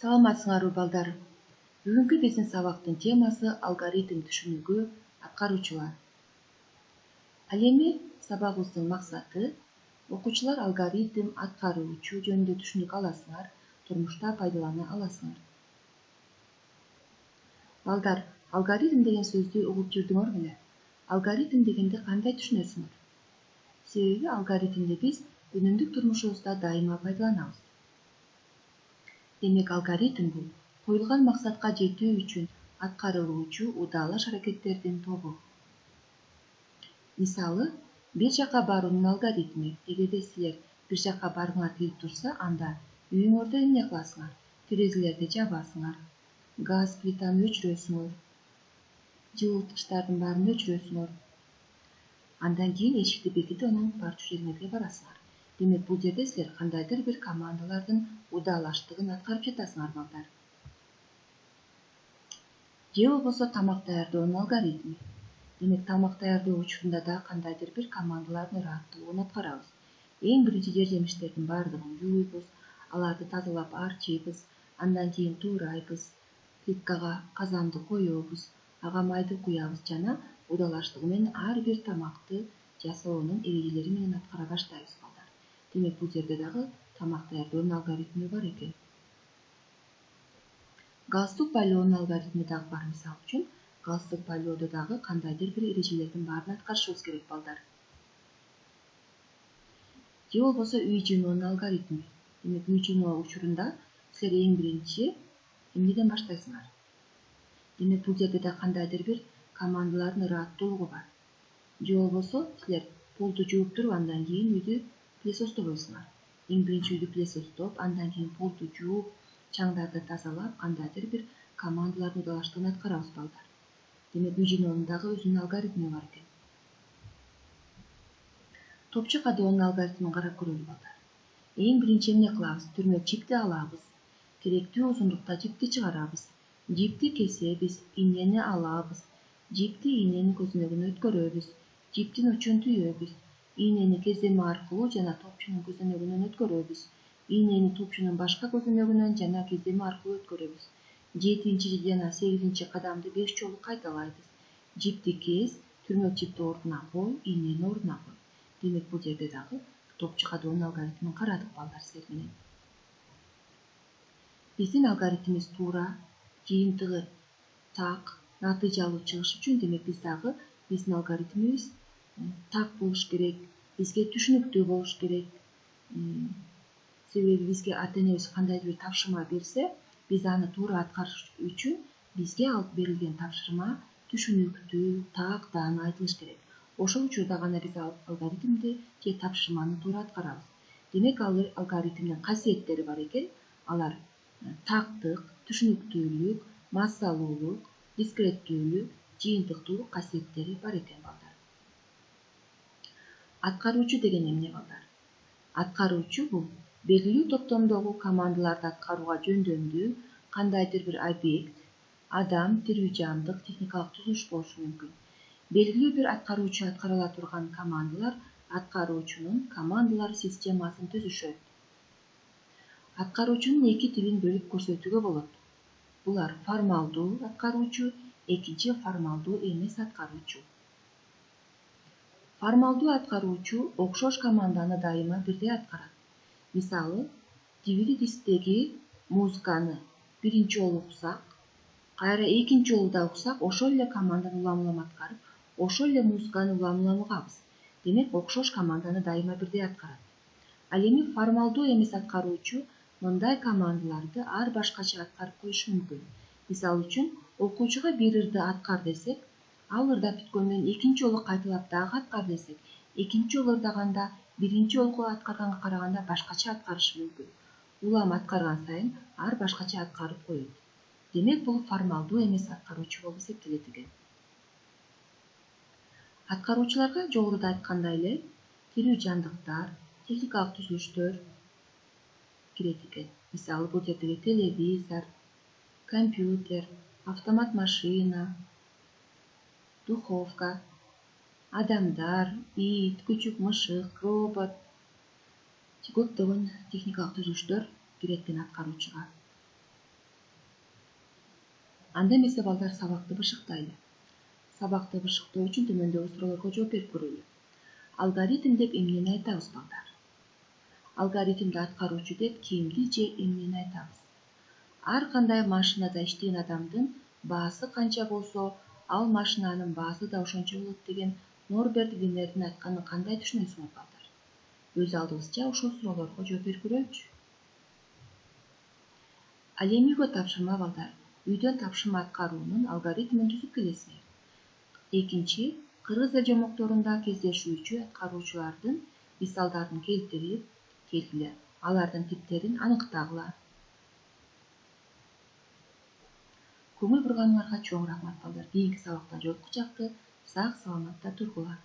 Саламатсыңарбы балдар? Бүгүнкү биздин сабактын темасы алгоритм түшүнүгү аткаруучулар. Ал эми сабагыбыздын максаты окуучулар алгоритм аткаруучу жөнүндө түшүнүк аласыңар, турмушта пайдалана аласыңар. Балдар, алгоритм деген сөздү угуп жүрдүңөр беле? Алгоритм дегенди кандай түшүнөсүңөр? Себеби алгоритмди биз күнүмдүк турмушубузда дайыма пайдаланабыз. Демек алгоритм бул коюлган максатка жетүү үчүн аткарылуучу удаалаш аракеттердин тобу. Мисалы, бир жака баруунун алгоритми. Эгерде силер бир жака баргыңар келип турса, анда үйүңөрдө эмне кыласыңар? Терезелерди жабасыңар, газ плитаны өчүрөсүңөр, жылыткычтардын баарын өчүрөсүңөр. Андан кийин эшикти бекитип, анан барчу жериңерге барасыңар. Демек бул жерде силер кандайдыр бир командалардын удаалаштыгын аткарып жатасыңар балдар. Же болбосо тамак даярдоонун алгоритми. Демек тамак даярдоо учурунда да кандайдыр бир командалардын ыраттуулугун аткарабыз. Эң биринчи жер жемиштердин баардыгын жууйбуз, аларды тазалап арчыйбыз, андан кийин туурайбыз, плиткага казанды коебуз, ага майды куябыз жана удаалаштыгы менен ар бир тамакты жасоонун эрежелери менен аткара баштайбыз балдар. Демек бул жерде дагы тамак даярдоонун алгоритми бар экен. Галстук байлоонун алгоритми дагы бар, мисалы үчүн, галстук байлоодо дагы кандайдыр бир эрежелердин баарын аткарышыбыз керек балдар. Же болбосо үй жыйноонун алгоритми. Демек үй жыйноо учурунда силер эң биринчи эмнеден баштайсыңар? Демек бул жерде да кандайдыр бир командалардын ыраттуулугу бар. Же болбосо силер полду жууп туруп, андан кийин үйдү пылесостобойсуңар. Эң биринчи үйдү пылесостоп, андан кийин полду жууп, чаңдарды тазалап, кандайдыр бир командалардын удаалаштыгын аткарабыз балдар. Демек үй жыйноонун дагы өзүнүн алгоритми бар экен. Топчу кадоонун алгоритмин карап көрөлү балдар. Эң биринчи эмне кылабыз? Түрмөк жипти алабыз, керектүү узундукта жипти чыгарабыз, жипти кесебиз, ийнени алабыз, жипти ийненин көзөнөгүнө өткөрөбүз, жиптин учун түйөбүз, ийнени кездеме аркылуу жана топчунун көзөнөгүнөн өткөрөбүз, ийнени топчунун башка көзөнөгүнөн жана кездеме аркылуу өткөрөбүз. 7 жана 8 кадамды 5 жолу кайталайбыз. Жипти кес, түрмөк жипти ордуна кой, ийнени ордуна кой. Демек бул жерде дагы топчу кадоонун алгоритмин карадык балдар силер менен. Биздин алгоритмибиз туура, жыйынтыгы так, натыйжалуу чыгыш үчүн демек биз дагы биздин алгоритмибиз так болуш керек, бизге түшүнүктүү болуш керек. Себеби бизге ата-энебиз кандайдыр бир тапшырма берсе, биз аны туура аткарыш үчүн бизге алып берилген тапшырма түшүнүктүү, так, даана айтылыш керек. Ошол учурда гана биз алгоритмди же тапшырманы туура аткарабыз. Демек алгоритмдин касиеттери бар экен. Алар тактык, түшүнүктүүлүк, массалуулук, дискреттүүлүк, жыйынтыктуулук касиеттери бар экен балдар. Аткаруучу деген эмне балдар? Аткаруучу бул белгилүү топтомдогу командаларды аткарууга жөндөмдүү кандайдыр бир объект, адам, тирүү жандык, техникалык түзүлүш болушу мүмкүн. Белгилүү бир аткаруучу аткарыла турган командалар аткаруучунун командалар системасын түзүшөт. Аткаруучунун эки типин бөлүп көрсөтүүгө болот. Булар формалдуу аткаруучу, экинчи формалдуу эмес аткаруучу. Формалдуу аткаруучу окшош команданы дайыма бирдей аткарат. Мисалы, DVD дисктеги музыканы биринчи жолу уксак, кайра экинчи жолу да уксак, ошол эле команданы улам-улам аткарып, ошол эле музыканы улам-улам угабыз. Демек, окшош команданы дайыма бирдей аткарат. Ал эми формалдуу эмес аткаруучу мындай командаларды ар башкача аткарып коюшу мүмкүн. Мисалы үчүн, окуучуга бир ырды аткар десек, ал ырдап бүткөндөн кийин экинчи жолу кайталап дагы аткар десек, экинчи жолу ырдаганда биринчи жолку аткарганга караганда башкача аткарышы мүмкүн. Улам аткарган сайын ар башкача аткарып коет. Демек, бул формалдуу эмес аткаруучу болуп эсептелет экен. Аткаруучуларга жогоруда айткандай эле тирүү жандыктар, техникалык түзүлүштөр кирет экен. Мисалы, бул жердеги телевизор, компьютер, автомат машина, духовка, адамдар, ит, күчүк мышык, робот, көптөгөн техникалык түзүлүштөр кирет экен аткаруучуга. Анда эмесе балдар сабакты бышыктайлы. Сабакты бышыктоо үчүн төмөндөгү суроолорго жооп берип көрөлү. Алгоритм деп эмнени айтабыз, балдар? Алгоритмди аткаруучу деп кимди же эмнени айтабыз? Ар кандай машинада иштеген адамдын баасы канча болсо, ал машинанын баасы да ошончо болот деген Норберт Винердин айтканын кандай түшүнөсүңөр, балдар? Өз алдыбызча ошол суроолорго жооп берип көрөлүчү. Ал эми үйгө тапшырма, балдар. Үйдөн тапшырма аткаруунун алгоритмин түзүп келесиңер. Экинчи, кыргыз эл жомокторунда кездешүүчү аткаруучулардын мисалдарын келтирип келгиле. Алардын типтерин аныктагыла. Көңүл бурганыңарга чоң рахмат, балдар. Кийинки сабакта жолуккучакты сак саламатта тургула.